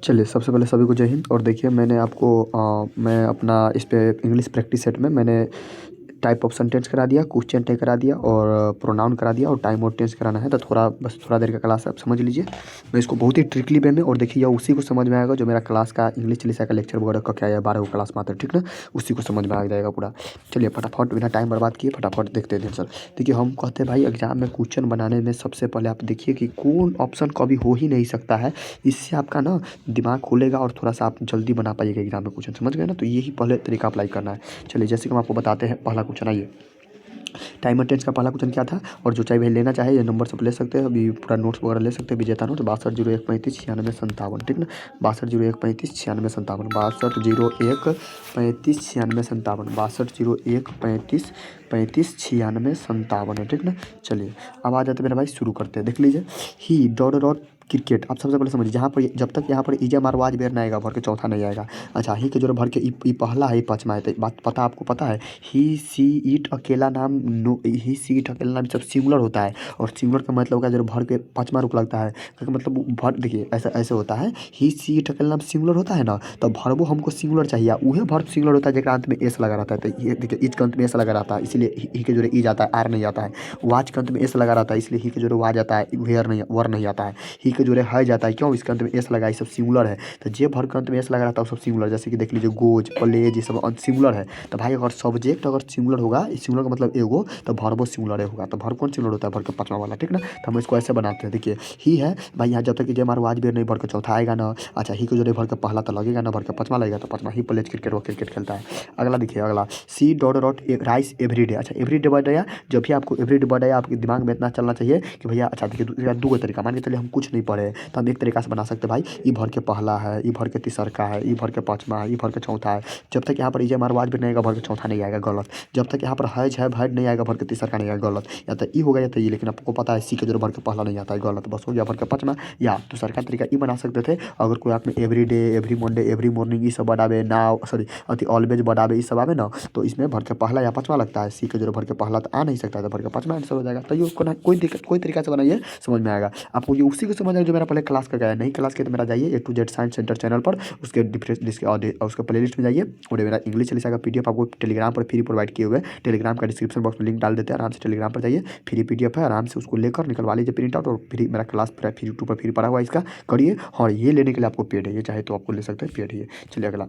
चलिए, सबसे पहले सभी को जय हिंद। और देखिए मैंने आपको मैं अपना इस पे इंग्लिश प्रैक्टिस सेट में मैंने टाइप ऑफ सेंटेंस करा दिया, क्वेश्चन टैग करा दिया और प्रोनाउन करा दिया और टाइम और टेंस कराना है। तो बस थोड़ा देर का क्लास है, आप समझ लीजिए। मैं इसको बहुत ही ट्रिकली वे में, और देखिए यह उसी को समझ में आएगा जो मेरा क्लास का इंग्लिश चालीसा का लेक्चर वगैरह का क्या है, 12 क्लास में आता है, ठीक ना। उसी को समझ में आ जाएगा पूरा। चलिए फटाफट बिना टाइम बर्बाद किए फटाफट देखते हैं सर। देखिए हम कहते हैं भाई एग्जाम में क्वेश्चन बनाने में सबसे पहले आप देखिए कि कौन ऑप्शन कभी हो ही नहीं सकता है। इससे आपका ना दिमाग खुलेगा और थोड़ा सा आप जल्दी बना पाइएगा एग्जाम में क्वेश्चन, समझ गए ना। तो यही पहले तरीका अप्लाई करना है। चलिए जैसे कि हम आपको बताते हैं पहला क्वेश्चन। आइए, टाइम और टेंस का पहला क्वेश्चन क्या था, और जो चाहे भाई लेना चाहे ये नंबर सब ले सकते हैं, अभी पूरा नोट्स वगैरह ले सकते हैं। विजेता नोट 620135 9657, ठीक ना। 620135 9657, 620135 9657, 620135 9657 है, ठीक ना। चलिए अब आ जाते मेरे भाई, शुरू करते हैं। देख लीजिए, ही डॉट डॉट क्रिकेट। आप सबसे पहले समझिए, जहाँ पर जब तक यहाँ पर इजा मारवाज बेर नहीं आएगा भर के चौथा नहीं आएगा। अच्छा, ही के जो भर के ई पहला है, ई पचमा है। तो बात पता, आपको पता है ही सी इट अकेला नाम नो, ही सी इट अकेला नाम जब सिंगुलर होता है, और सिंगुलर का मतलब क्या, जो भर के पचमा रुक लगता है, तो मतलब भर देखिए ऐसा ऐसे होता है। ही सी इट अकेला नाम सिंगुलर होता है ना, तो भरबो हमको सिंगुलर चाहिए, वही भर्ब सिंगुलर होता है जगह अंत में एस लगा रहता है। तो ये देखिए इच के अंत में एस लगा रहता है, इसलिए ही के जो ई जाता है, आर नहीं आता है। वाच के अंत में एस लगा रहता है, इसलिए ही के जो वा जाता है, वेयर नहीं, वर नहीं आता है। ही के जो है जाता है, क्यों, इसके अंत में एस लगा, ये सब सिंगुलर है। तो जे भर के अंत में एस लगा रहता है वो सब सिंगुलर। जैसे कि देख लीजिए गोज, प्लेज, ये सब अंत सिंगुलर है। तो भाई अगर सब्जेक्ट अगर सिंगुलर होगा, सिंगुलर का मतलब एगो, तो भर्बो सिंगुलर होगा। तो भर कौन सिंगुलर होता है, भर के पांचवा वाला, ठीक ना। तो हम इसको ऐसे बनाते हैं। देखिए ही है भाई, यहाँ जब तक कि जे हमारा वाज बेर नहीं भर के चौथा आएगा ना। अच्छा, ही को जो भर के पहला तो लगेगा ना, भर के पांचवा लगेगा तो पांचवा। ही प्लेज क्रिकेट, वो क्रिकेट खेलता है। अगला देखिए, अगला she dot dot rice everyday. अच्छा, एवरीडे वर्ड आया, जब भी आपको एवरीडे वर्ड आया आपके दिमाग में इतना चलना चाहिए कि भैया, अच्छा देखिए दो तरीका, मान के चलिए हम कुछ नहीं पढ़े तो हम एक तरीका से बना सकते हैं भाई। ई भर के पहला है, ई भर के तीसरका है, ई भर के पांचवा है, ई भर के चौथा है। जब तक यहाँ पर इजे मारवाज भी नहीं आएगा भर के चौथा नहीं आएगा, गलत। जब तक यहाँ पर हैज है भैड नहीं आएगा भर के तीसरका नहीं आएगा, गलत। या तो ई होगा या तो ई, लेकिन आपको पता है सी के जो भर के पहला नहीं आता है, गलत। बस हो गया भर के पांचवा। या दूसरा तरीका ई बना सकते थे, अगर कोई आप में every day, every Monday, every morning ये सब बढ़ावे ना, सॉरी अति ऑलवेज बढ़ावे ये सब आवे ना, तो इसमें भर के पहला या पांचवा लगता है। सी के जो भर के पहला तो आ नहीं सकता है, तो भर के पांचवा आंसर हो जाएगा। तो ये कोई दिक्कत, कोई तरीका से बनाइए, समझ में आएगा आपको। ये उसी को समझ आएगा जो मेरा पहले क्लास का गया है। नहीं क्लास के तो मेरा जाइए A to Z science centre channel पर, उसके उसके प्ले लिस्ट में जाइए, और मेरा इंग्लिश चालीसा का PDF आपको टेलीग्राम पर फ्री प्रोवाइड किए हुए हैं। टेलीग्राम का डिस्क्रिप्शन बॉक्स में लिंक डाल देते हैं, आराम से टेलीग्राम पर जाइए, फ्री PDF है, आराम से उसको लेकर निकलवा लीजिए प्रिंट आउट। और फ्री मेरा क्लास फ्री यूट्यूब पर फ्री पड़ा हुआ है, इसका करिए। और ये लेने के लिए आपको पेड है, ये चाहे तो आपको ले सकते हैं, पेड है ये। चलिए अगला,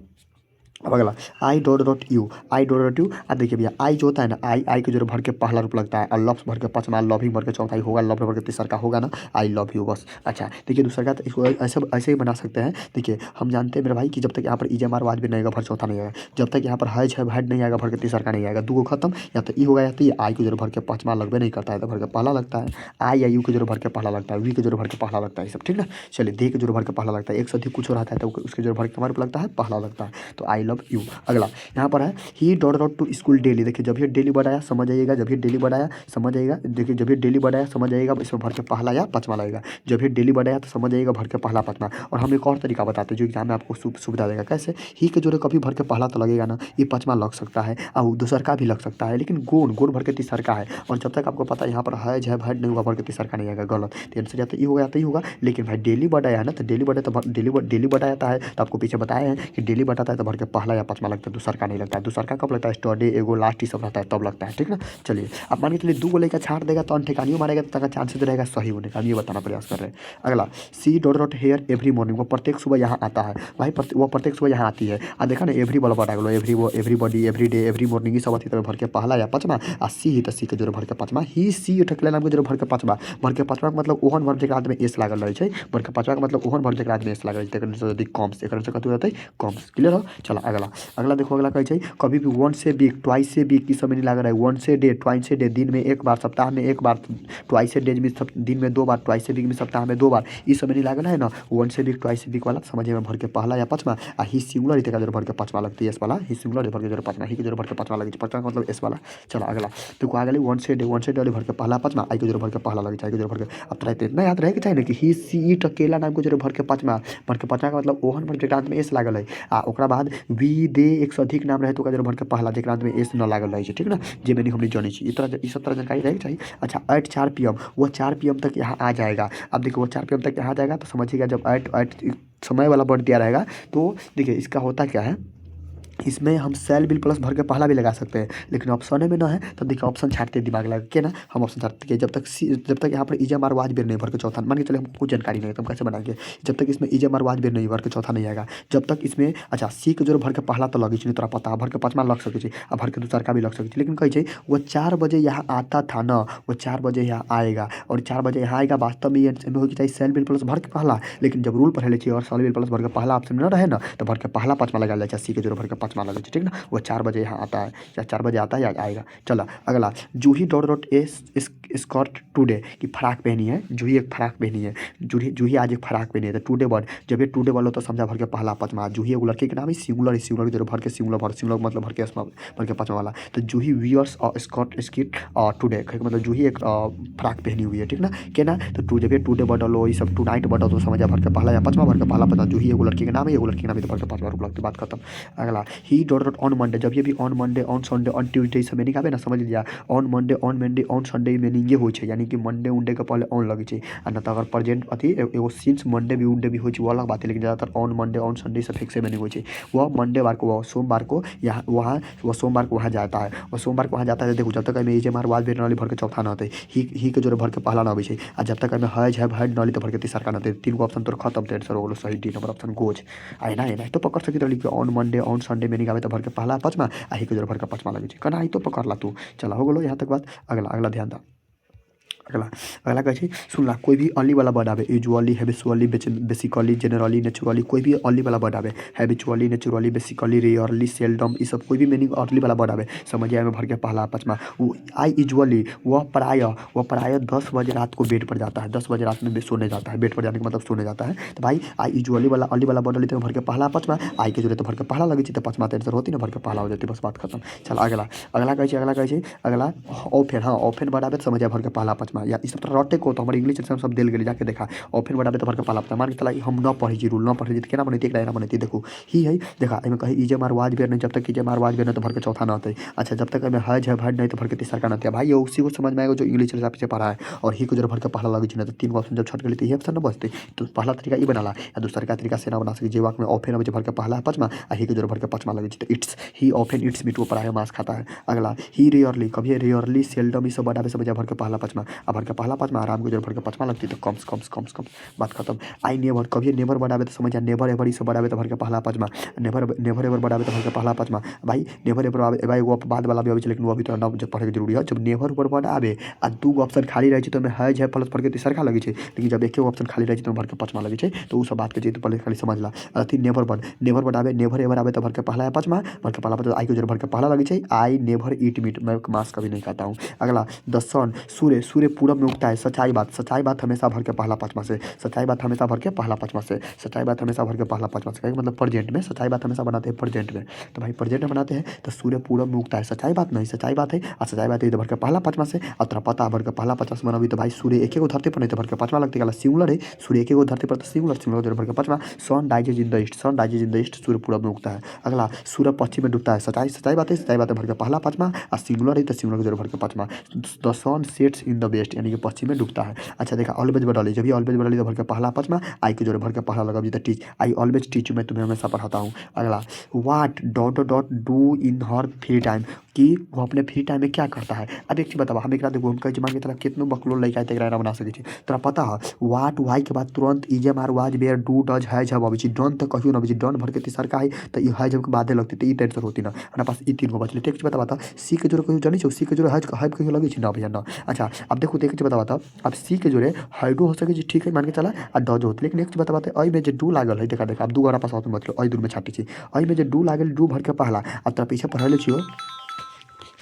अब अगला I dot dot U, I dot dot U. अब देखिए भैया, आई जो होता है ना, आई के जो भर के पहला रूप लगता है, और लव्स भर के पांचवा, लविंग भर के चौथा होगा, लव भर के तीसरा का होगा ना, आई लव यू, बस। अच्छा देखिए दूसरा का, तो इसको ऐसे ऐसे ही बना सकते हैं। देखिए हम जानते हैं मेरे भाई कि जब तक यहाँ पर इजे मार वाज भी नहीं आएगा भर चौथा नहीं आएगा, जब तक यहाँ पर हैज है भैड नहीं आएगा भर के तीसरा का नहीं आएगा, दो खत्म। या तो ई होगा या तो ये, आई को जो भर के पांचवा लगभग नहीं करता है तो भर के पहला लगता है। आई या यू के जो भर के पहला लगता है, वी के जो भर के पहला लगता है, सब ठीक ना। चलिए दे के जो भर के पहला लगता है, एक से अधिक कुछ हो रहा है तो उसके जो भर के हमारे लगता है पहला लगता है, तो आई लव यू। अगला यहाँ पर है he dot dot to school daily. देखिए जब ये डेली बढ़ाया समझ आइएगा, जब ये डेली बढ़ाया समझ आइएगा। देखिए जब ये डेली बढ़ाया समझ आइएगा, इसमें भर के पहला या पांचवा लगेगा। जब ये डेली बढ़ाया तो समझ आइएगा भर के पहला पांचवा। और हम एक और तरीका बताते हैं जो एग्जाम में आपको सुविधा देगा। कैसे, ही के जोड़े कभी भर के पहला तो लगेगा ना, ये पांचवा लग सकता है और दूसर का भी लग सकता है, लेकिन गोल गोल भर के तीसर का है। और जब तक आपको पता है यहाँ पर है जय भैड नहीं होगा, भर के तीसर का नहीं आएगा, गलत। तो आंसर या तो ये होगा या तो ये होगा। लेकिन भाई डेली बढ़ाया है ना, तो डेली बढ़े तो डेली बढ़ा जाता है, तो आपको पीछे बताया है कि डेली बढ़ाता है तो भर के पहला या पांचवा लगता है, दूसर का नहीं लगता है। दूसर का कब लगता है, स्टडी एगो लास्ट ही सब रहता है तब लगता है, ठीक ना। चलिए अब मान के चलिए दो गोले का छाट देगा तो ठिकानियों मारेगा तो तक चांसेस रहेगा सही होने का, ये बताना प्रयास कर रहे हैं। अगला she dot dot hair every morning, वो प्रत्येक सुबह यहाँ आता है भाई, वो प्रत्येक सुबह यहाँ आती है। देखा ना एवरी वाला वर्ड आ गया, एवरी वो everybody every day every morning सब आती है, भर के पहला या पांचवा। आ सी ही तो सी के जो भर के पांचवा, ही सी ठकले नाम के जो भर के पांचवा। भर के पांचवा का मतलब ओहन भर के में एस लागल रहे, भर के पांचवा का मतलब ओहन भर के में एस लागल रहे, कॉम्स एक कथी रहता है कॉम्स, क्लियर हो। चलो अगला, अगला देखो, अगला कहे कभी भी वन से वीक ट्वाइस से वीक की समय नहीं लग रहा है। वन से डे, ट्वाइस से डे, दिन में एक बार, सप्ताह में एक बार, ट्वाइस से डे में दिन में दो बार, ट्वाइस से वीक में सप्ताह में दो बार, इस समय नहीं लग रहा है ना। वन से वीक ट्वाइस से वीक वाला समझिए में भर के पहला या पांचवा। ही सिंगुलर इतने का जो भर के पांचवा लगती है एस वाला, ही सिंगुलर भर के जो पांचवा, ही के जो भर के पांचवा लगी पांचवा मतलब एस वाला। चलो अगला देखो आ गया वन से डे वाले भर के पहला पांचवा, आई के जो भर के पहला लगी चाहिए, जो भर के अब तरह इतना याद रहे कि चाहिए ना कि ही सी इट अकेला नाम के जो भर के पांचवा, भर के पांचवा का मतलब ओहन भर के में एस लागल है। ओकरा बाद वी दे एक से अधिक नाम रहे तो ओकरा जरूर भर के पहला जेकरा अंत में एस न लागल रहे ठीक ना, जे मैंने हमने जानी छी ई सब तरह जानकारी रहे चाहिए। अच्छा 8 4 PM वो 4 PM तक यहाँ आ जाएगा। अब देखो वो 4 PM तक यहाँ आ जाएगा तो समझिएगा जब 8 समय वाला वर्ड दिया रहेगा तो देखिए इसका होता क्या है, इसमें हम सेल बिल प्लस भर के पहला भी लगा सकते हैं, लेकिन ऑप्शन में ना है तो देखिए ऑप्शन छाटते दिमाग लगा के ना हम ऑप्शन छाटते हैं। जब तक यहाँ पर ईजा मार वाज बेर नहीं भर के चौथा, मान के चले हमको कुछ जानकारी नहीं है तो हम कैसे बनाएंगे, जब तक इसमें ईजा मार वाज बेर नहीं भर के चौथा नहीं आएगा, जब तक इसमें अच्छा सी के जोड़ भर के पहला तो लगी नहीं तोरा पता भर के पाँचवा लग सके और भर के दूसर का भी लग सके, लेकिन कही वो 4 बजे यहाँ आता था ना, वो 4 बजे यहाँ आएगा और 4 बजे यहाँ आएगा। वास्तव में ये होगी चाहिए सेल बिल प्लस भर के पहला, लेकिन जब रूल पढ़े चाहिए और सेल बिल प्लस भर के पहला ऑप्शन में न रहे ना तो भर के पहला पाँचवा लगा ले सी के जोड़ भर के पाँचवा लगे ठीक ना। वो 4 बजे यहाँ आता है या 4 बजे आता है या आएगा। चलो अगला, जूही डॉट डॉट स्कॉट टुडे की फराक पहनी है, जूही एक फराक पहनी है, जूही आज एक फराक पहनी है तो टुडे वर्ड जब ये टुडे वाला तो समझा भर के पहला पाँचवा, जूही एक लड़के के नाम है सिंगुलर की तरह भर के सिंगुलर मतलब भर के पाँचवा वाला, तो जूही वियर्स स्कॉट स्किट टुडे मतलब जूही एक फराक पहनी हुई है ठीक ना के ना। तो जब ये टुडे बटल हो ये सब टू नाइट बटल तो समझा भर के पहला या पाँचवा भर के पहला पता, जूही एक लड़के के नाम है, एक लड़के के नाम है तो भर के पाँचवा रूल की बात खत्म। अगला, ही डॉट डॉट ऑन मंडे, जब ये भी on Monday on Sunday on Tuesday सब मीनिंग आवे ना समझ लिया, on Monday on Monday on Sunday meaning ये हो छै यानी कि मंडे उंडे के पहले ऑन लगे छै आ ना तो अगर प्रेजेंट अथी एगो सिंस मंडे भी उंडे भी हो छै वो अलग बात है, लेकिन ज़्यादातर ऑन मंडे ऑन संडे से फिक्स मीनिंग हो छै। वह मंडेवार को वह सोमवार को यहाँ वहाँ वह सोमवार को वहाँ जाता है, वह सोमवार को वहाँ जाता है। देखो जब तक में जे मार वाज बेर नाली भर के चौथा ना होते ही के जोड़े भर के पहला ना आवे छै आ जब तक में हज है हज नाली तो भर के तीसरा का ना होते, तीन गो ऑप्शन तो खत्म थे आंसर हो गेलो सही, D number option goes I ना तो पकड़ सकी रही कि on Monday on Sunday meaning आवे तो भर के पहला पाँचवा आ ही के जोड़ भर के पाँचवा लगे कना आई तो पकड़ ला तू। चला हो गलो यहाँ तक बात। अगला ध्यान दा, अगला कहे सुनला कोई भी ऑनली वाला वर्ड आवे, usually habitually basically generally naturally कोई भी ऑनली वाला वर्ड आवे, habitually naturally basically rarely seldom ये सब कोई भी मीनिंग ऑनली वाला वर्ड आवे समझिए में भर के पहला पाँचवा। आई यूजुअली वह प्राय 10 बजे रात को बेड पर जाता है, 10 बजे रात में सोने जाता है, बेड पर जाने का मतलब सोने जाता है। तो भाई आई यूजुअली वाला ऑनली वाला वर्ड लेते हैं भर के पहला पाँचवा, आई के जोड़े तो भर के पहला लगे तो पाँचवा तो आंसर होती ना भर के पहला हो जाती बस बात खत्म। चल अगला कहे अगला ऑफेन, हाँ ऑफेन वर्ड आवे तो समझिए भर के पहला पाँचवा या इस तरह रटे को तो हमारे इंग्लिश एग्जाम सब दिल गए जाके देखा ऑफेन बढ़ावे तो भर के पहला पता मान के चला हम न पढ़ी जी रूल न पढ़ी तो क्या बनती एक बनती देखो ही है देखा एमें कही इजे मार वाज बेर नहीं, जब तक इजे मार वाज बेर नहीं तो भर के चौथा ना होते। अच्छा जब तक हज है भज नहीं तो भर के तीसरा का ना भाई ये उसी को समझ में आएगा जो इंग्लिश हिसाब से पढ़ा है और ही को जो भर के पहला लगे ना तो तीन ऑप्शन जब छट गए तो ये ऑप्शन न बचते। तो पहला तरीका ये बनाला या दूसरा का तरीका से ना बना सके जे वाक में ऑफेन भर के पहला पाँचवा आ ही के जो भर के पाँचवा लगे तो it's he often eats meat वो पढ़ा है मांस खाता है। अगला ही रेयरली कभी रेयरली सेल्डम सब बढ़ावे सब भर के पहला पाँचवा आ भर के पहला पाँचवा आराम को जो भर के पाँचवा लगती तो कम्स बात खत्म। आई नेवर कभी नेवर बढ़ावे तो समझ नेवर एवर सब बढ़ावे तो भर के पहला पाँचवा, नेवर एवर बढ़ावे तो भर के पहला पाँचवा। भाई नेवर एवर भाई वो बाद वाला भी आवे लेकिन वो अभी तो जब पढ़े के जरूरी है। जब नेवर ऊपर बढ़ावे आ दू ऑप्शन खाली रहे तो हज है प्लस भर के तीसरा का लगे लेकिन जब एक ऑप्शन खाली रहे तो भर के पाँचवा लगे तो वो सब बात के तो पहले खाली समझ ला। अथी नेवर बढ़ावे नेवर एवर आवे तो भर के पहला पाँचवा, भर के पहला पाँचवा आई के जो भर के पहला लगे आई नेवर ईट मीट मैं मांस कभी नहीं खाता हूँ। अगला द सन सूर्य पूरब में उगता है, सच्चाई बात हमेशा भर के पहला पाँचवा से, सच्चाई बात हमेशा भर के पहला पाँचवा से, सच्चाई बात हमेशा भर के पहला पाँचवा से मतलब प्रेजेंट में सच्चाई बात हमेशा बनाते हैं प्रेजेंट में। तो भाई प्रेजेंट में बनाते हैं तो सूर्य पूरब में उगता है सच्चाई बात नहीं सच्चाई बात है और सच्चाई बात है तो भर के पहला पाँचवा से और तेरा पता भर के पहला पाँचवा से बनाबी तो भाई सूर्य एक धरती पर नहीं तो भर के पाँचवा लगती है सिंगुलर है सूर्य एक धरती पर तो सिंगुलर भर के पाँचवा। Sun rises in the east सूर्य पूरब में उगता है। अगला सूर्य पश्चिम में डूबता है सच्चाई बात है भर के पहला पाँचवा और सिंगुलर है तो सिंगुलर भर के पाँचवा। The sun sets in the west यानी कि पश्चिम में डूबता है। अच्छा देखा ऑलवेज बढ़ाली जब ऑलवेज बढ़ाली तो भर के पहला पाँचवा आई के जोड़े भर के पहला लगा तो टीच आई ऑलवेज टीच मैं तुम्हें हमेशा पढ़ाता हूँ। अगला what dot dot do in her free time कि वो अपने फ्री टाइम में क्या करता है। अब एक चीज बतावा हम एक देखो हम कहे मांगे तरह कितनों बकलो लड़का तक बना सके तोरा पता है व्हाट वाई के बाद तुरंत इजे मार वाज बेर डू डज है जब अभी डन तो कहियो ना अभी डन भर के तीसर का है तो ये है जब के बादे लगती तो ये टेंशन होती ना हमारे पास ये तीन गो बचले। एक चीज बतावा सी के जोड़े कहियो जानी छो सी के जोड़े हज कहियो लगे ना भैया ना। अच्छा अब देखो एक चीज बतावा अब सी के जोड़े हाइडो हो सके ठीक है मान के चला आ डज होते लेकिन एक चीज बताते आई में जो डू लागल है देखा अब दू गरा पास मतलब आई दूर में छाटी छी आई में जो डू लागल डू भर के पहला अब तोरा पीछे पढ़ले छियो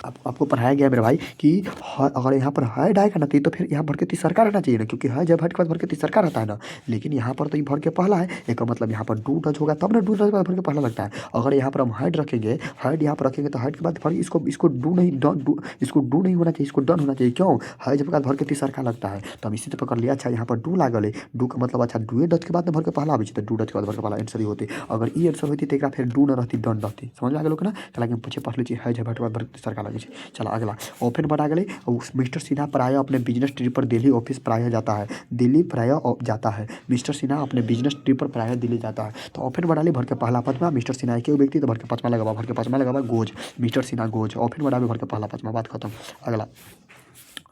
आपको पढ़ाया गया है मेरे भाई कि अगर यहाँ पर है डाय का ना तो फिर यहाँ भर के तीसरका रहना चाहिए ना, क्योंकि है जब हट के बाद भर के तीसरका रहता है ना। लेकिन यहाँ पर तो ये भर के पहला है, एक मतलब यहाँ पर डू टच होगा तब ना डू टच भर के पहला लगता है। अगर यहाँ पर हम हेड रखेंगे, हेड यहाँ पर रखेंगे तो हेड के बाद भर इसको इसको डू नहीं डू, इसको डू नहीं होना चाहिए, इसको डन होना चाहिए। क्यों? है जब बाद भर के तीसरका लगता है तो हम इसी तरह पकड़ लिया। अच्छा यहाँ पर डू लागल है, डू का मतलब अच्छा डू डच के बाद भर के पहला भी तो डू डच के बाद भर के पहला आंसर ही होती। अगर ई आंसर होती तो फिर डू न रहती डन रहती। समझ में आ गया ना? चला कि पीछे पढ़ लीजिए है जब भर के बाद भर के तीसरका लगे। चला अगला ओपन बढ़ा गए। मिस्टर सिन्हा प्रायः अपने बिजनेस ट्रिप पर दिल्ली ऑफिस प्रायः जाता है, दिल्ली प्रायः जाता है। मिस्टर सिन्हा अपने बिजनेस ट्रिप पर प्रायः दिल्ली जाता है। तो ओपन बढ़ा ली भर के पहला पचमा, मिस्टर सिन्हा एक व्यक्ति तो भर के पचमा लगा, भर के पचमा लगा goes, mister Sinha goes. Open बढ़ा भर के पहला पचमा, बात खत्म। अगला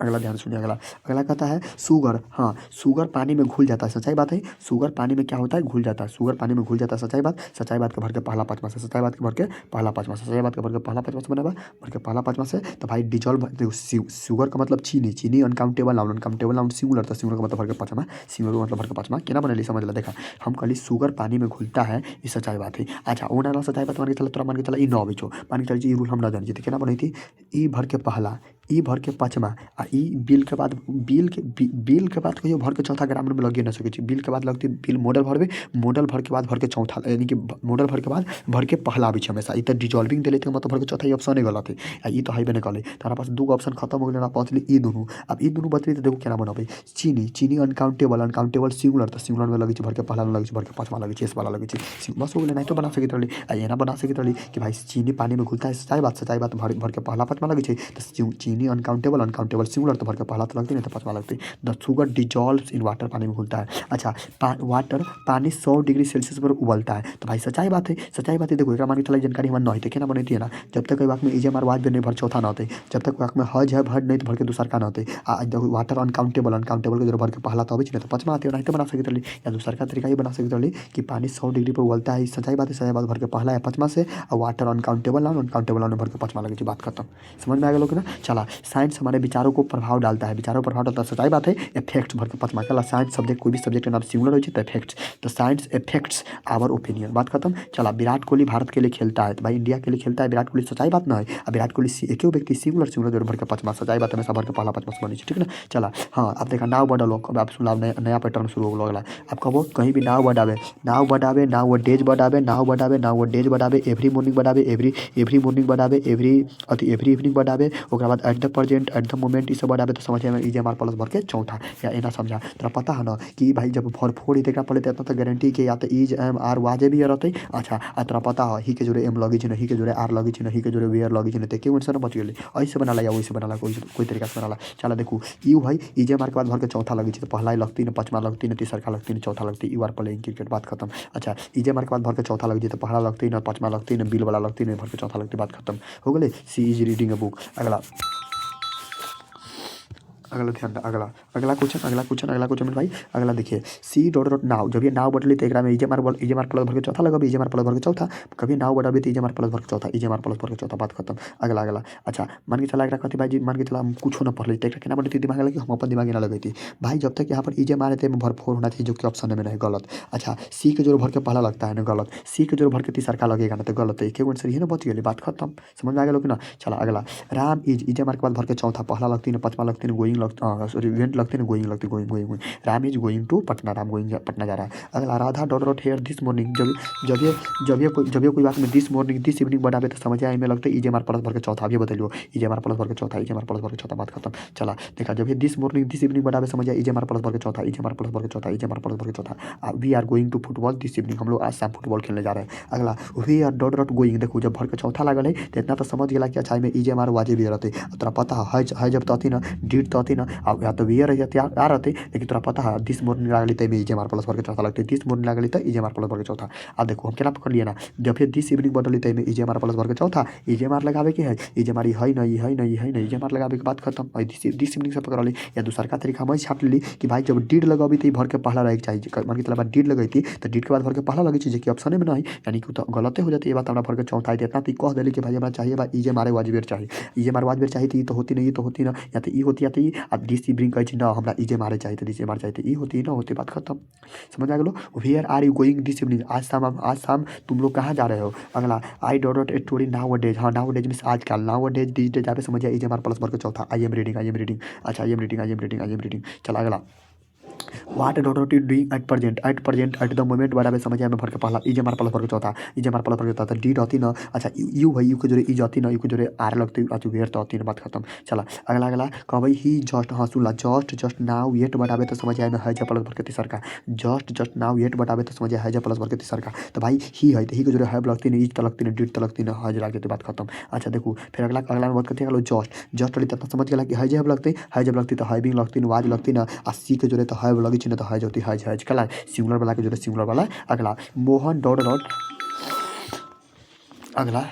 अगला ध्यान सुनिए। अगला अगला कहता है शुगर। हाँ, शुगर पानी में घुल जाता है, सच्चाई बात है। शुगर पानी में क्या होता है? घुल जाता है। शुगर पानी में घुल जाता है, सच्चाई बात। सच्चाई बात के भर के पहला पाँचवा से, सच्चाई बात के भर के पहला पाँचवा से, सच्चाई बात के भर के पहला पाँचवा से बना भर के पहला पाँचवा से। तो भाई डिजॉल्व शुगर का मतलब चीनी, चीनी uncountable noun, uncountable noun singular, तो सिंगुलर का मतलब भर के पाँचवा, सिंगुलर का मतलब भर के पाँचवा। क्या बनेली समझ ला। देखा हम कहली शुगर पानी में घुलता है, ये सच्चाई बात है। अच्छा वो ना सच्चाई बात मान के चला, तोरा मान के चला ई नौ बिचो मान के चल, रूल हम ना जानी थी। क्या बनी थी? ई भर के पहला, ई भर के पाँचवा आ ई बिल के बाद बिल के बाद कहियो भर के चौथा ग्रामर में लगे ना सके। बिल के बाद लगती बिल मॉडल भरबे, मॉडल भर के बाद भर के चौथा, यानी कि मॉडल भर के बाद भर के पहला भी हमेशा। ई तो डिजॉल्विंग दे लेते मतलब भर के चौथा ही ऑप्शन ही गलत है। ई तो हाईवे निकाले तारा पास दो ऑप्शन खत्म हो गया, पहुँचली ई दोनों। अब ई दोनों बचली तो देखो क्या बनाबे। चीनी, चीनी अनकाउंटेबल, अनकाउंटेबल सिंगुलर, तो सिंगुलर में लगे भर के पहला में लगे भर के पाँचवा लगे एस वाला लगे। बस हो गया। नहीं तो बना सकते रही ये ना बना सकते रही कि भाई चीनी पानी में घुलता है, सच्चाई बात। सच्चाई बात भर के पहला पाँचवा लगे तो चीनी अनकाउंटेबल, अनकाउंटेबल सिंगुलर तो भर के पहला तो लगती नहीं तो पाँचवा लगती। The sugar dissolves in water, पानी में घुलता है। अच्छा वाटर पानी 100 डिग्री सेल्सियस पर उबलता है, तो भाई सच्चाई बात है। सच्चाई बात है। देखो एक मान के चला जानकारी हमारे नहीं थे, क्या ना बनती है ना, जब तक वाक में इजे मारवाज भी नहीं भर चौथा ना होते, जब तक वाक में हज है भर नहीं तो भर के दूसर का ना होते। देखो वाटर अनकाउंटेबल, अनकाउंटेबल के जरूर भर के पहला तो नहीं तो पाँचवा आते नहीं तो बना सकते रही। या दूसरा का तरीका ही बना सकते रही कि पानी 100 डिग्री पर उबलता है, सच्चाई बात है। सच्चाई बात भर के पहला है पाँचवा से, और वाटर अनकाउंटेबल ना, अनकाउंटेबल ना भर के पाँचवा लगे। बात खत्म। समझ में आ गया लोग ना? चला साइंस हमारे विचारों को प्रभाव डालता है, विचारों पर प्रभाव डालता है, सच्चाई बात है। इफेक्ट्स भर के पाँचवा चला साइंस सब्जेक्ट कोई भी सब्जेक्ट के नाम सिंगुलर हो तो इफेक्ट्स, तो साइंस इफेक्ट्स आवर ओपिनियन। बात खत्म। चला विराट कोहली भारत के लिए खेलता है, तो भाई इंडिया के लिए खेलता है विराट कोहली, सच्चाई बात ना है। अब विराट कोहली एक व्यक्ति सिंगुलर, सिंगुलर जो भर के पाँचवा, सच्चाई बात हमेशा भर के पहला पाँचवा से बनी, ठीक है ना? चला हाँ अब देखा नाव बदलो, अब आप सुन नया पैटर्न शुरू हो गया। आप कहो कहीं भी नाव बढ़ावे, नाव बढ़ावे, नाव वो डेज बढ़ावे, नाव बढ़ावे, नाव वो डेज बढ़ावे, एवरी मॉर्निंग बढ़ावे, एवरी मॉर्निंग बढ़ावे, एवरी इवनिंग बढ़ावे, ओकरा बाद at the present, at the moment, सब बढ़ावे। तो समझ में इजे मार प्लस भर के चौथा या एना समझा। तोरा पता है ना कि भाई जब भर फोड़ ही देखा पड़े तो गारंटी के या तो इज एम आर वाजे भी रहते। अच्छा आ तोरा पता है ही के जोड़े एम लगी ही के जोड़े आर लगी ही के जोड़े वेयर लगी तो क्यों आंसर बच गए। ऐसे बना या वैसे बना कोई तरीका से बना। चला देखो यू भाई इजे मार के बाद भर के चौथा लगी तो पहला लगती ना, पाँचवा लगती ना, तीसरा लगती ना, चौथा लगती। यू आर प्लेइंग क्रिकेट, बात खत्म। अच्छा इजे मार के बाद भर के चौथा लगी तो पहला लगती ना, पाँचवा लगती ना, बिल वाला लगती ना, भर के चौथा लगती, बात खत्म हो गई। सी इज रीडिंग अ बुक। अगला अगला ध्यान अगला अगला क्वेश्चन मेरे भाई। अगला देखिए सी डॉट डॉट नाव, जब ये नाव बढ़ली तो एक में इजे मार प्लस भर के चौथा लगा, इजे मार प्लस भर के चौथा। कभी नाव बढ़ाबी तो इजे मार प्लस भर के चौथा, इजे मार प्लस भर के चौथा, बात खत्म। अगला अगला अच्छा मान के चला एक कथी भाई जी, मान के चला हम कुछ ना पढ़ लेते क्या बनती दिमाग लगी, हम अपन दिमाग ना लगी थी भाई। जब तक यहाँ पर इजे मारे थे भर फोर होना चाहिए, जो कि ऑप्शन में नहीं, गलत। अच्छा सी के जोड़ भर के पहला लगता है ना, गलत। सी के जोड़ भर के तीसरा लगेगा ना, तो गलत है। एक आंसर ही ना बच गई, बात खत्म। समझ में आ गया लोग ना? चला अगला राम इजे मार के बाद भर के चौथा, पहला लगती ना, पाँचवा लगती ना, गोइंग लगता सॉरी इवेंट लगती ना, गोइंग लगती, going Ram is going to Patna, Ram going Patna जा रहा है। अगला Radha dot dot hair this morning, जब ये कोई बात में दिस मॉर्निंग दिस इवनिंग बढ़ावे तो समझ आए में लगता है इजे मार प्लस भर के चौथा। अभी बतलियो इजे मार प्लस भर के चौथा, इजे मार प्लस भर के चौथा, बात खत्म। चला देखा जब ये दिस मॉर्निंग दिस इवनिंग बढ़ावे समझ आए इजे मार प्लस भर के चौथा, इजे मार प्लस भर के चौथा, इजे मार प्लस भर के चौथा। We are going to football this evening, हम लोग आज शाम फुटबॉल खेलने जा रहे हैं। अगला we are dot dot going, देखो जब भर के चौथा लागल है तो इतना तो समझ गया कि अच्छा में इजे मार वाजे भी रहते। तोरा पता है जब तथी ना डीट तथी ना, या तो वी आर आ रहते, लेकिन तोरा पता है दिस मॉर्निंग लागली तो इजे मार प्लस भर के चौथा लगती, दिस मॉर्निंग लागली तो इजे मार प्लस भर के चौथा। अब देखो हम क्या पकड़ लिए ना, जब फिर दिस इवनिंग बदली तो इजे मार प्लस भर के चौथा, इजे मार लगावे के है, इजे मारी है नहीं है नहीं है नहीं, इजे मार लगावे के बात खत्म। दिस इवनिंग से पकड़ ली। या दूसरा का तरीका हम छाप ली कि भाई जब डीड लगाबी तो भर के पहला रहे चाहिए, मान के चला डीड लगई थी तो डीड के बाद भर के पहला लगी चीज़ कि ऑप्शन में नहीं, यानी कि तो गलत हो जाती है। बात हमारा भर के चौथा है इतना तो कह दिली कि भाई हमारा चाहिए भाई इजे मारे वाजिबेर चाहिए, इजे मारे वाजिबेर चाहिए तो ये तो होती नहीं, ये तो होती ना, या तो ये होती या तो ये, अब दिस इवनिंग कहे ना हमरा इजे मारे चाहिए तो दिस मारे चाहिए, ई होती ना होती, बात खत्म। समझ आ गेलो। Where are you going this evening, आज शाम तुम लोग कहाँ जा रहे हो। अगला I don't a story nowadays, हाँ नाउ डेज मीन्स आजकल, नाउ डेज दिस डेज पे समझिए इजे मार प्लस वर्ग चौथा, I am reading, I am reading. अच्छा I am reading, I am reading, I am reading. चला अगला what dot you doing at present, at present at the moment बराबर समझ में भर के पहला इजे मार प्लस वर्ग चौथा, इजे मार प्लस वर्ग चौथा डी रहती ना। अच्छा यू भाई यू के जोरे ई जाती ना, यू के जोरे आर लगती, अच्छा वेयर तो होती ना, बात खत्म। चला अगला अगला कहबै ही जस्ट, हाँ सुनला जस्ट जस्ट नाउ येट बराबर तो समझ में है प्लस वर्ग के तीसर का, जस्ट जस्ट नाउ येट बराबर तो समझ है प्लस वर्ग के तीसर का। तो भाई ही है तो ही के जोरे है लगती नहीं, इज तो लगती ना, डिड तो लगती ना, हज लगे तो बात खत्म। अच्छा देखो फिर अगला अगला बात करते हैं जस्ट, जस्ट वाली तब समझ गया कि है जब लगती, है जब लगती तो हैविंग लगती, वाज लगती ना, आ सी के जोरे तो है लगी ना, तो है होती है कला सिंगुलर वाला के जो सिंगुलर वाला। अगला मोहन डॉट डॉट, अगला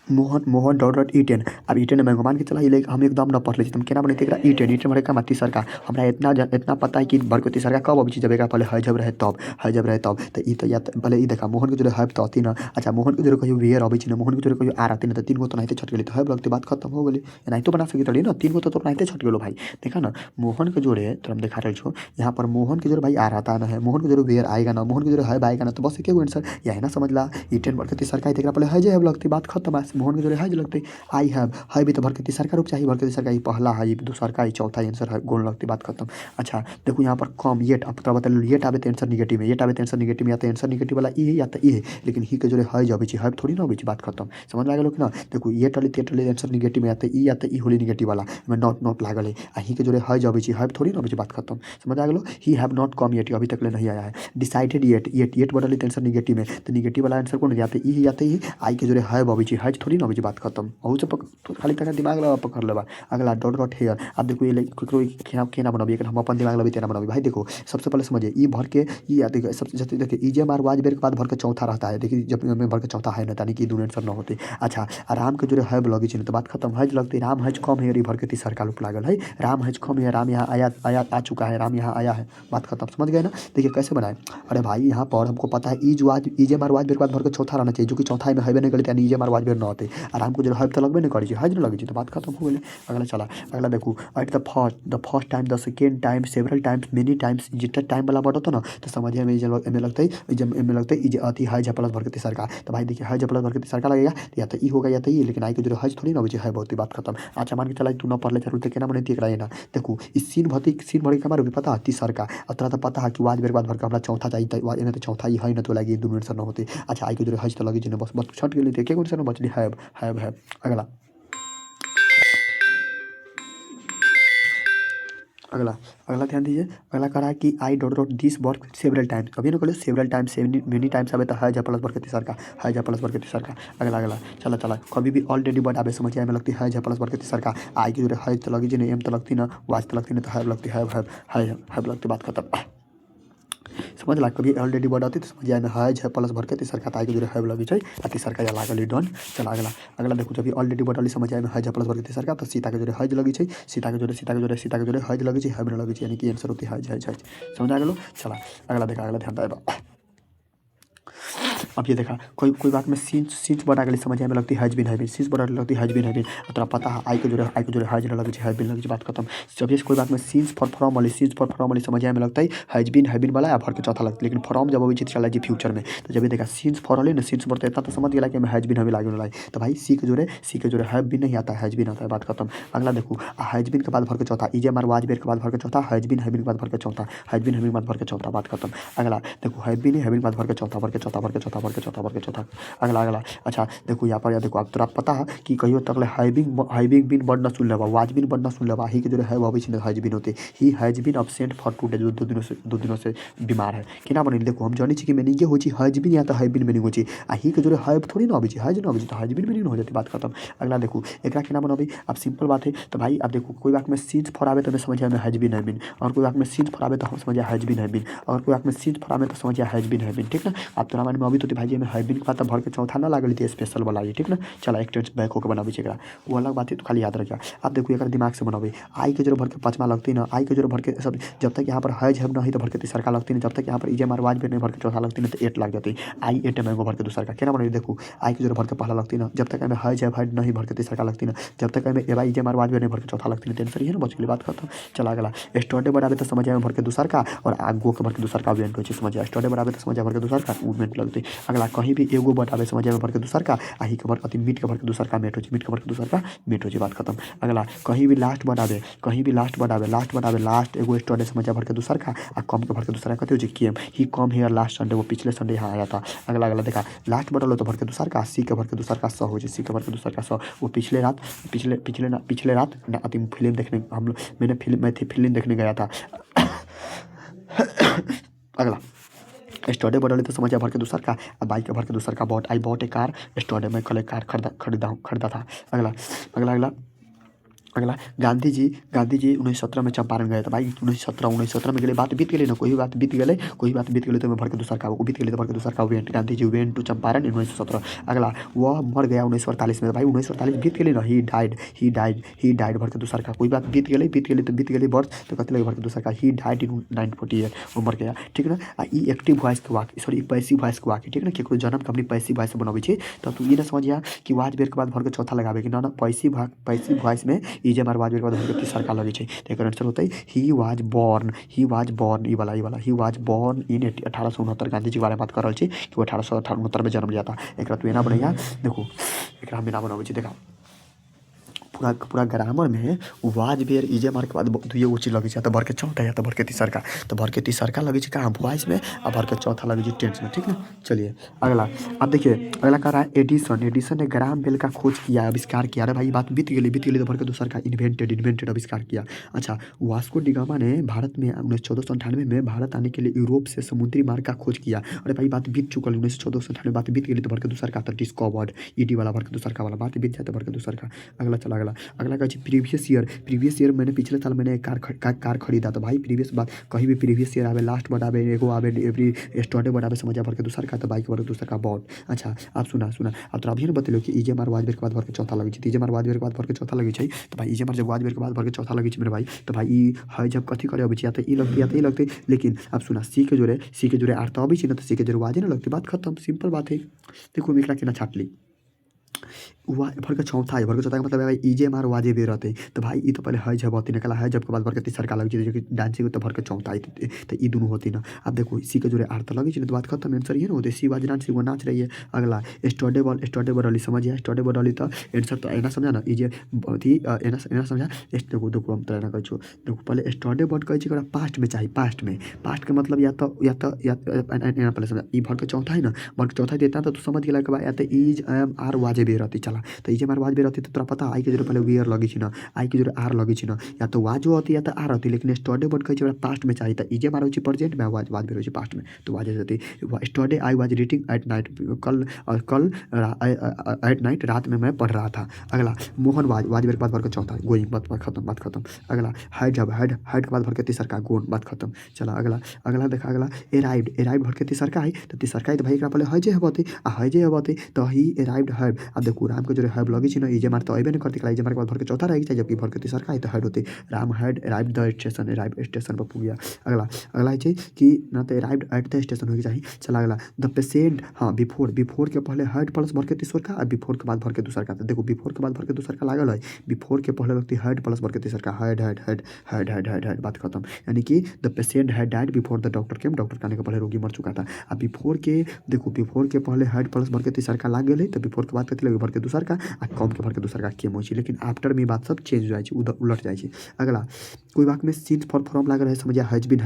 मोहन डॉट डॉट ई10, अब ई10 में मान के चला हम एकदम न पढ़ ली तुम केना बने तेरा ई10 भरे का तीसर का हमरा इतना पता है कि भर के तीसर का कब अभी जब पहले है जब रहे तब, है जब रहे तब तो ई तो या पहले ई देखा मोहन के जो है तो आती ना। अच्छा मोहन के जो कहियो वेयर अभी ना, मोहन के जो कहियो आ रहती ना, तो तीन गो तो नहीं छट गई तो है लगती, बात खत्म हो गई। नहीं तो बना सकी तड़ी ना, तीन गो तो नहीं छट गलो भाई। देखा ना मोहन के जोड़े तो हम दिखा रहे छो यहाँ पर मोहन के जो भाई आ रहा ना है, मोहन के जो वेयर आएगा ना, मोहन के जो है आएगा ना, तो बस एक आंसर यही ना समझ ला ई10 भर के तीसर का पहले है जब लगती, बात खत्म। मोहन के जो है लगती आई है भी तो भर के तीसर का रूप चाहिए, भर के तीसर का ही पहला है, दूसर का ही चौथा आंसर है, गोल लगती, बात खत्म। अच्छा देखो यहाँ पर कम येट, अब तो बता लो येट आवे तो आंसर निगेटिव है, येट आवे तो आंसर निगेटिव, या तो आंसर निगेटिव वाला ई है या तो ई है, लेकिन ही के जो है जब है थोड़ी ना होगी, बात खत्म। समझ में आ गया ना। देखो येट वाली तेट वाली आंसर निगेटिव या तो ई होली निगेटिव वाला में नॉट लागल है, आ ही के जो है जब है थोड़ी ना होगी, बात खत्म। समझ आ गया। He have not come yet अभी तक नहीं आया है। डिसाइडेड येट, येट वाली आंसर निगेटिव है, तो निगेटिव वाला आंसर कौन या तो ई या तो ई, आई के जो है बबी है थोड़ी ना होगी, बात खत्म। बहुत तो खाली तक दिमाग लगा पकड़ लेबा। अगला डॉट डॉट हेयर, अब देखो ये केना बनबी, हम अपन दिमाग लगे तेना बनबी भाई। देखो सबसे पहले समझिए ई भर के ई देखिए सबसे देखिए ई जे मार वाज बेर के बाद भर के चौथा रहता है, देखिए जब में भर के चौथा है ना, यानी कि दोनों आंसर ना होते। अच्छा राम के जो है लगी है तो बात खत्म, हज लगती, राम हज कम है भर के तीसर का रूप लागल है, राम हज कम है, राम यहाँ आया आया आ चुका है, राम यहाँ आया है, बात खत्म। समझ गए ना। देखिए कैसे बनाए, अरे भाई यहाँ पर हमको पता है ई जे मार वाज बेर के बाद भर के चौथा रहना चाहिए, जो कि चौथा में है नहीं करते, यानी ई जे मार वाज बेर ना होते, आराम को जो है तो लगबे नहीं करी, हज ना लगी तो बात खत्म हो गई। अगला चला अगला देखो at the first time, the second time, several times, many times, जितना टाइम वाला वर्ड होता ना तो समझिए में लगता है अति है प्लस भर के तीसर का। तो भाई देखिए है प्लस भर के तीसर का लगेगा या तो ई होगा या तो ई, लेकिन आई के जो हज थोड़ी ना बचे है, बहुत ही बात खत्म। अच्छा मान के चला तू ना पढ़ ले जरूर तो केना बनती है ना। देखो इस सीन भर के हमारे भी पता है तीसर का, और तरह तो पता है कि वाज बेर बाद भर के हमरा चौथा चाहिए, तो चौथा ही है ना, तो लगी दोनों आंसर ना होते। अच्छा आई के जो हज तो लगी बस बस छट गई थे, आंसर ना बचली है। अगला अगला अगला ध्यान दीजिए, अगला कह रहा है कि I dot dot this work several times, कभी ना बोले सेवरल टाइम्स, मेनी टाइम्स आवे तो है प्लस वर्ग के तीसर का, है प्लस वर्ग के तीसर का। अगला अगला चला चला कभी भी ऑलरेडी वर्ड आवे समझ में लगती है प्लस वर्ग के तीसर का, आई की जो है तो लगी जी, एम तो लगती ना, वाज तो लगती ना, तो है लगती है लगती, बात खत्म। समझ ला कभी ऑलरेडी वर्ड आती तो समझ में है प्लस भर के तीसर का, ताई के जो है लगी चाहिए तीसर का या लागल डन। चला अगला अगला देखो जब ऑलरेडी वर्ड वाली समझ में है प्लस भर के तीसर का, तो सीता के जो है लगी चाहिए, सीता के जो है लगी चाहिए, है लगी चाहिए, यानी कि आंसर होती है। समझ आ गया। चला अगला देखा, अगला ध्यान देगा। अब ये देखा कोई बात में सीन्स बड़ा गली समझ में लगती हैज बीन हैविंग, सीन्स बड़ा लगती हैज बीन हैविंग, तो पता है आई को जो है हैज ना लगी हैज बीन लगी, बात खत्म। जब ये कोई बात में सीन्स फॉर फ्रॉम वाली समझ में लगता है हैज बीन वाला या भर के चौथा लगता है, लेकिन फ्रॉम जब अभी चला जी फ्यूचर में, तो जब ये देखा सीन्स फॉर वाली ना, सीन्स बढ़ते इतना तो समझ गया कि हैज बीन हमें लागे, तो भाई सी के जो है हैव बीन नहीं आता, हैज बीन आता है, बात खत्म। अगला देखो हैज बीन के बाद भर के चौथा, इजे मार वाज बेर के बाद भर के चौथा, हैज बीन हैविंग के बाद भर के चौथा, हैज बीन हैविंग के बाद भर के चौथा, बात खत्म। अगला देखो हैव बीन हैविंग के बाद भर के चौथा, भर के चौथा, भर के चौथा, भर के चौथा, भर के चौथा। अगला अगला अच्छा देखो यहाँ पर या देखो अब तोरा पता है कि कहियो तक हैविंग बीन वर्ड ना सुन लेबा, वाज बीन वर्ड ना सुन लेबा, ही के जो है वो हैज बीन होते, he has been absent for 2 days, दो दिनों से बीमार है केना बने। देखो हम जानी छी कि मीनिंग हो छी हैज बीन या तो हैव बीन मीनिंग हो छी, आ ही के जो है थोड़ी ना आबे छी, हैज ना आबे छी, तो हैज बीन मीनिंग हो जाती, बात खत्म। अगला देखो एकरा केना बनाबे, अब सिंपल बात है। तो भाई अब देखो कोई बात में सीन्स फॉर आवे तो समझ में हैज बीन हैव बीन, और कोई बात में सीन्स फॉर आवे तो हम समझ हैज बीन हैव बीन, और कोई बात में सीन्स फॉर आवे तो समझ हैज बीन हैव बीन, ठीक ना। अब तोरा मन में अभी होती भाई में हैबिन के बाद भर के चौथा ना लागल थी स्पेशल वाला ठीक ना। चला एक टेंस बैक होकर बनाबी एकरा वो अलग बात है तो खाली याद रखिए। आप देखो एक दिमाग से बनाबे आई के जोर भर के पाँचवा लगती ना आई के जोर भर के सब जब तक यहाँ पर है जब नहीं तो भर के तीसरा लगती नहीं जब तक यहाँ पर इजे मारवाज भी नहीं भर के चौथा लगती नहीं तो 8 लग जाती आई 8 मैंगो भर के दूसरा का क्या बना देखो आई के जोर भर के पहला लगती ना जब तक हमें है जब है नहीं भर के तीसरा लगती ना जब तक हमें एवाई इजे मारवाज भी नहीं भर के चौथा लगती नहीं टेंशन है ना बच गई बात खत्म। चला गला स्टोडे बढ़ावे तो समझ आए भर के दूसर का और आगो के भर के दूसर का वेंट हो समझ आए स्टोडे बढ़ावे तो समझ आए भर के दूसर का मूवमेंट लगती अगला कहीं भी एगो बढ़ावे समझ आए भर के दूसर का आही के भर अति मीट के भर के दूसर का मेट हो मीट के भर के दूसर का मेट हो बात खत्म। अगला कहीं भी लास्ट बढ़ावे लास्ट एगो स्टोडे समझ आए भर के दूसर का आ कम के भर के दूसरा कहते हो केम ही कम हेयर लास्ट संडे वो पिछले संडे यहाँ आया था। अगला अगला देखा लास्ट बढ़ल तो भर के दूसर का सी के भर के दूसर का 100 हो जाए सी के भर के दूसर का 100 वो पिछले रात फिल्म देखने हम लोग मैं थी फिल्म देखने गया था। अगला स्टोडे बढ़ल तो समझ भर के दूसर का बाइक के भर के दूसर का bought I bought a car yesterday में कल कार खरीदा था। अगला अगला गांधी जी 1917 में चंपारण गए थे भाई 1917 में गए बात बीत गई ना कोई बात बीत गई तो मैं भर के दूसर का वो बीत गई तो भर के दूसर का went Gandhi ji went to Champaran 1917। अगला वह मर गया 1948 में भाई 1948 बीत गई ना ही डाइड भर के दूसर का कोई बात बीत गई बर्थ तो कहते लगे भर के दूसर का ही डाइड इन 1948 वो मर गया ठीक ना। ई एक्टिव वॉइस के वाक्य सॉरी पैसिव वॉइस के वाक्य ठीक ना केकरो जन्म के अपनी पैसिव वॉइस बनाबे छै तो तू ये ना समझिया कि वाज बेर के बाद भर के चौथा लगाबे कि ना पैसिव वॉइस में इजे मार वाज बेर के बाद भर के तीसरा का लगे छै तो एकर आंसर होतै ही वाज बोर्न ई वाला he was born in 1869 Gandhi ji के बारे में बात कर रहल छी कि 1869 में जन्म लिया था। एकरा तू एना बनैया देखो एकरा हम एना बनाबै छी देखा पूरा ग्रामर में वाज बेर इजे मार के बाद दुइये गो चीज लगे तो भर के चौथा या तो भर के तीसर का तो भर के तीसर का लगे कहाँ वॉइस में और भर के चौथा लगे टेंस में ठीक ना। चलिए अगला अब देखिए अगला कह रहा है एडिसन ने ग्राम बेल का खोज किया आविष्कार किया। अरे भाई बात बीत गई तो भर के दूसर का इन्वेंटेड आविष्कार किया। अच्छा वास्को डिगामा ने भारत में 1498 में भारत आने के लिए यूरोप से समुद्री मार्ग का खोज किया। अरे भाई बात बीत चुकल 1498 बात बीत गई तो भर के दूसर का तो डिस्कवर्ड ईडी वाला भर के दूसर का वाला बात बीत जाए तो भर के दूसर का। अगला चला अगला कहे प्रीवियस ईयर मैंने पिछले साल मैंने एक कार खरीदा तो भाई प्रीवियस बात कहीं भी प्रीवियस ईयर आवे लास्ट वर्ड आवे एगो आवे एवरी स्टोडे वर्ड आवे समझ भर के दूसर का तो बाइक भर के दूसर का बॉट। अच्छा आप सुना अब तो अभी बतलो कि इजे मार वाज बेर के बाद भर के चौथा लगे इजे मार वाज बेर के बाद भर के चौथा लगे तो भाई इजे मार जब वाज बेर के बाद भर के चौथा लगे मेरे भाई तो भाई ई है जब कथी करे अबै या तो ई लगते लेकिन अब सुना सी के जोरे आर तो अबै ना तो सी के जोरे वाजे ना लगते बात खत्म सिंपल बात है। देखो एकरा केना छाट ली भर के चौथा है भर के चौथा का मतलब है भाई इजे मार वाजे भी रहते तो भाई ये तो पहले है जब होती निकला है जब के बाद भर के तीसर का लग जो कि डांसिंग तो भर के चौथा है तो ये दोनों होती ना। अब देखो इसी के जोड़े आर्थ लगे तो बात खत्म आंसर ये ना होते सी वाज डांस वो नाच रही है। अगला स्टोडे बॉडी समझिए स्टोडे बॉडी तो आंसर तो एना समझा ना इजे अथी एना समझा देखो हम तरह कहूँ देखो पहले स्टोडे बॉड कहे पास्ट में चाहिए पास्ट के मतलब या तो पहले समझा ई भर के चौथा है ना भर के चौथा देता तो समझ गया या तो इज एम आर वाजे भी रहती चला तो इजे मार वाज भी रहती तो तोरा पता आई के जोरे पहले वीयर लगी छी ना आई के जोरे आर लगी छी ना या तो वाजो होती या तो आर होती लेकिन स्टोडे बॉड कहे पास्ट में चाहिए तो इजे मार होची प्रेजेंट में वाज भी रहती पास्ट में तो वाज रहती yesterday I was reading at night कल एट नाइट रात में मैं पढ़ रहा था। अगला मोहन वाज के बाद भर के चौथा गोइंग बात खत्म। अगला हेड के बाद भर के तीसर का गोन बात खत्म। चला अगला देखा अगला एराइव्ड भर के तीसर का है तो तीसर का तो भाई एकरा पहले है जे होते तो ही एराइव्ड हैव। अब देखो राम के जो हैव लगी छी ना इजे मार तो अबे नहीं करती इजे मार के बाद भर के चौथा रहेगी चाहिए जबकि भर के तीसर का है तो हेड होती Ram had arrived the station पर पहुंच गया। अगला है कि ना तो अराइव्ड एट द स्टेशन होगी चाहिए। चला अगला द पेशेंट हाँ बिफोर के पहले हेड प्लस भर के तीसर का और बिफोर के बाद भर के दूसर का। तो देखो बिफोर के बाद भर के दूसर का लागल है बिफोर के पहले लगती हेड प्लस भर के तीसर का हेड बात खत्म। यानी कि the patient had died before the doctor came doctor के आने के पहले रोगी मर चुका था। अब बिफोर के पहले हेड प्लस भर के तीसर का लाग गए तो बिफोर के बाद कथी लगे भर के दूसर का कम के भर के दूसर का केम हो लेकिन आफ्टर में बात सब चेंज हो जाए उलट जाए। अगला कोई वाक्य में सीन्स फॉर फॉर्म लागल है समझिए हैज बीन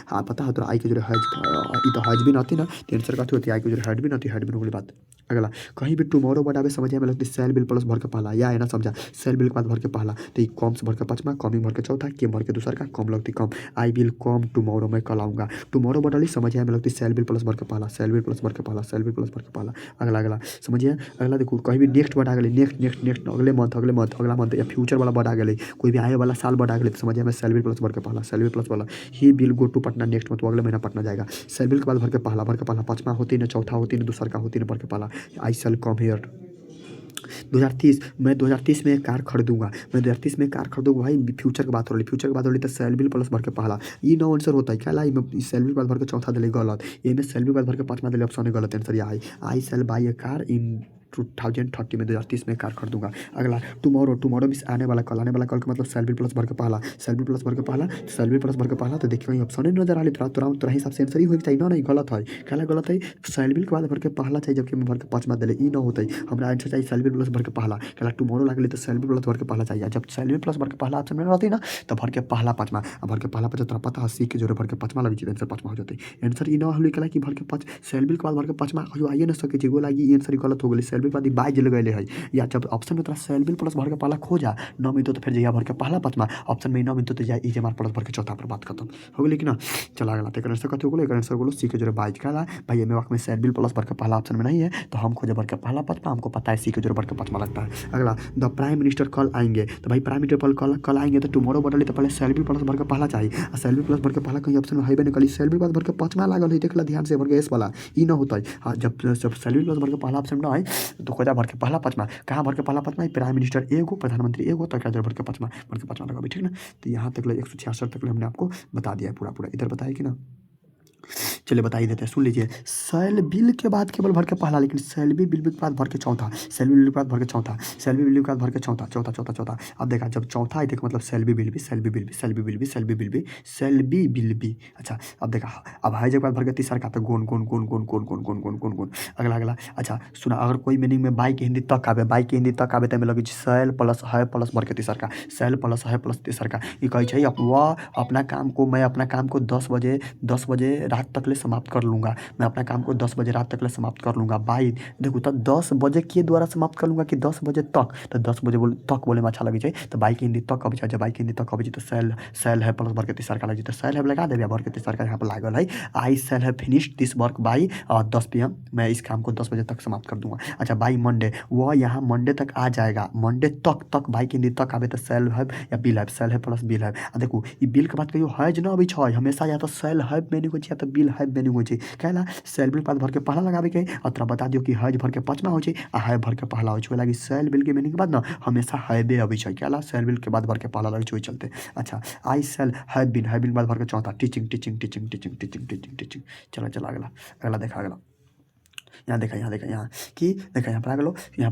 हाँ पता है तो आई के जो हैज बीन आती ना तो आंसर कथी होती है आई के जो हैड बीन होगी बात। अगला कहीं भी टुमारो वर्ड आवे समझिए में लगती सेल बिल प्लस भर के पहला या है ना समझा सेल बिल के बाद भर के पहला तो कम से भर के पाँचवा कमिंग भर के चौथा केम भर के दूसर का कम लगती कम आई विल कम टुमारो मैं कल आऊँगा टुमारो वर्ड समझिए में लगती सेल बिल प्लस भर के पहला अगला समझिए। अगला देखो कहीं भी नेक्स्ट वर्ड आ गई नेक्स्ट अगले मंथ अगला मंथ या फ्यूचर वाला वर्ड आ गई कोई भी आए वाला साल वर्ड आ गई तो समझिए हमें शैल बी प्लस वर्ड के पहला शैल बी प्लस वाला he will go to Patna next month अगले महीना पटना जाएगा। शैल बी के बाद भर के पहला पाँचवा होती न चौथा होती न दूसरा का होती न भर के पहला आई शैल कम हियर 2030 में कार खरीदूंगा मैं कार खरीदूंगा भाई फ्यूचर की बात हो रही तो शैल बी प्लस भर के पहला ये नो आंसर होता है क्या लाई शैल बी भर के चौथा दिले गलत ये में शैल बी भर के पाँचवा दिले ऑप्शन गलत answer I shall buy a car in 2030 में 2030 में कार खरीदूंगा। अगला टुमारो मीन्स आने वाला कल का मतलब शैल बी प्लस भर के पहला शैल बी प्लस भर के पहला तो देखिए कहीं ऑप्शन नजर आ रही तोरा हिसाब से आंसर ही होना चाहिए ना नहीं गलत है क्या गलत है शैल बी के बाद भर के पहला चाहिए जबकि भर के पाँचवा दिले ई ना होता है हमारा आंसर चाहिए शैल बी प्लस भर के पहला क्या टुमारो लगे तो शैल बी प्लस भर के पहला चाहिए जब शैल बी प्लस भर के पहला ऑप्शन में रहती ना तो भर के पहला पाँचवा भर के पहला पाँच तोरा पता है सी के जोड़े भर के पाँचवा लगी आंसर पाँचवा हो जाते आंसर ई ना हो कि भर के पाँच शैल बी के बाद भर के पाँचवा आइए ना सके वो लगी आंसर गलत हो गई शैल बी के बाद बाई जल गए है या जब ऑप्शन में तोरा शैल बी प्लस भर के पहला खो जा 9 मिनट तो फिर जगह भर के पहला पाँचवा ऑप्शन में 9 मिनट तो जाए ई प्लस भर के चौथा पर बात खत्म हो गई कि ना चला गया तो आंसर कथी हो गया आंसर बोलो सी के जोड़े बाई का भाई में वक्त में शैल बी प्लस भर के पहला ऑप्शन में नहीं है तो हम खोजे भर के पहला पाँचवा हमको पता है सी के जोड़े भर के पाँचवा लगता है। अगला द प्राइम मिनिस्टर कल आएंगे तो भाई प्राइम मिनिस्टर कल आएंगे तो टुमारो बदली तो पहले शैल बी प्लस भर के पहला चाहिए और शैल बी प्लस भर के पहला कहीं ऑप्शन में है नहीं कल शैल बी प्लस भर के पाँचवा लागल है देख ला ध्यान से भर के एस वाला ई ना होता है जब शैल बी प्लस भर के पहला ऑप्शन ना है तो खोजा भर के पहला पाँचवा कहाँ भर के पहला पाँचवा प्राइम मिनिस्टर एगो प्रधानमंत्री एगो तो क्या भर के पाँचवा लगा ठीक ना। तो यहाँ तक 166 तक हमने आपको बता दिया है पूरा इधर बताया कि ना। चलिए बता ही देते हैं सुन लीजिए शैल बिल के बाद केवल भर के पहला लेकिन शैल बी बिल के बाद भर के चौथा शैल बी बिल के बाद भर के चौथा शैल बी बिल के बाद भर के चौथा अब देखा जब चौथा आई देखो मतलब शैल बी बिल बी अच्छा अब देखा अब हाई जब भर के तीसरा का तो गोन अगला अच्छा सुना अगर कोई मीनिंग में बाई के हिंदी तक आवे तो लगे शैल प्लस है प्लस भर के तीसरा का शैल प्लस है प्लस तीसरा का ये कहे वह अपना काम को 10 बजे रात तक ले समाप्त कर लूँगा मैं अपना काम को 10 बजे रात तक ले समाप्त कर लूँगा बाई देखो तो 10 बजे के द्वारा समाप्त कर लूँगा कि 10 बजे तक तो 10 बजे तक बोले में अच्छा लगे चाहिए तो बाई के हिंदी तक कब जाए बाई के हिंदी तक कब तो शैल है प्लस भर के तीसरा का लगे तो शैल है लगा देगा भर के तीसरा का यहाँ पर लागल है आई शैल है finish this work by 10 PM मैं इस काम को 10 बजे तक समाप्त कर दूंगा। अच्छा बाई मंडे वह यहाँ मंडे तक आ जाएगा मंडे तक बाई के हिंदी तक आवे तो शैल है या बिल है शैल है प्लस बिल है देखो ये बिल के बात कहियो है ना अभी छः हमेशा या तो शैल है मेन्यू को या तो बिल है मेन्यू हो कहला शैल बिल के बाद भर के पहला लगावे के और तोरा बता दियो कि हज भर के पाँचवा हो आ है भर के पहला हो लगी शैल बिल के मीनिंग के बाद ना हमेशा है बे अभी है कहला शैल बिल के बाद भर के पहला लगे चलते। अच्छा आई शैल है बिन के बाद भर के चौथा टीचिंग चला अगला देखा अगला यहाँ देखा यहाँ कि देखा यहाँ पर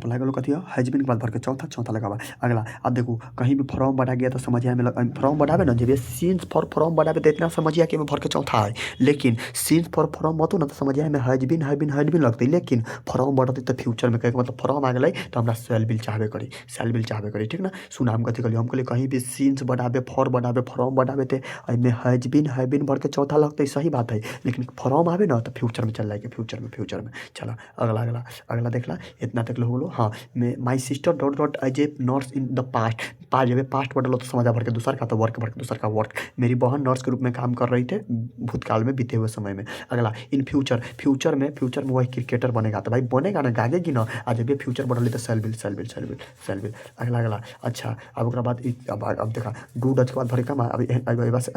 लागलो कथी हजबिन के बाद भर के चौथा लगा हुआ। अगला अब देखो कहीं भी फॉर्म बढ़ा गया तो समझिए में फॉर्म बढ़ावे ना जब सीन्स फॉर फॉर्म बढ़ावे तो इतना समझिए कि भर के चौथा है लेकिन सीन्स फॉर फॉर्म मत ना तो समझिए में हजबिन लगते लेकिन फॉर्म बढ़ते तो फ्यूचर में कहे मतलब फॉर्म आ गए तो हमारा शैल बिल चाहबे करी ठीक ना। सुना हम कथी करिए हम कहलिए कहीं भी सीन्स बढ़ावे फॉर्म बढ़ावे थे में हजबिन भर के चौथा लगते सही बात है लेकिन फॉर्म आवे ना तो फ्यूचर में चल जाएगा फ्यूचर में चला अगला देखला इतना तक लोग हाँ मैं my sister dot as a nurse in the past जब पास्ट बदलो तो समझा भर के दूसरा का तो वर्क भर के दूसरा का वर्क मेरी बहन नर्स के रूप में काम कर रही थे भूतकाल में बीते हुए समय में। अगला इन फ्यूचर में वही क्रिकेटर बनेगा तो भाई बनेगा ना गागेगी ना आज जब फ्यूचर बढ़ल तो शैल बिल अगला अच्छा अब बाद अब देखा डू डच के बाद भर के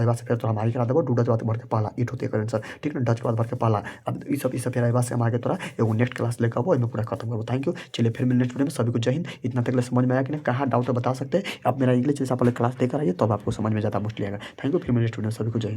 अबा से फिर तो हम आगे करा देबो डू डच बाद भर के पहला इट होते आंसर ठीक ना डच के बाद भर के पहला अब ये सब फिर अबा से हम आगे तोरा एगो नेक्स्ट क्लास लेकर आओ पूरा खत्म करो। Thank you. चलिए फिर मिलने नेक्स्ट वीडियो में सभी को जय हिंद। इतना तक समझ में आया कि नहीं कहाँ डाउट है बता सकते हैं आप मेरा इंग्लिश जैसा पहले क्लास लेकर आइए तब आपको समझ में ज़्यादा मुश्किल आएगा। थैंक यू फिर मिलने नेक्स्ट वीडियो में सभी को जय हिंद।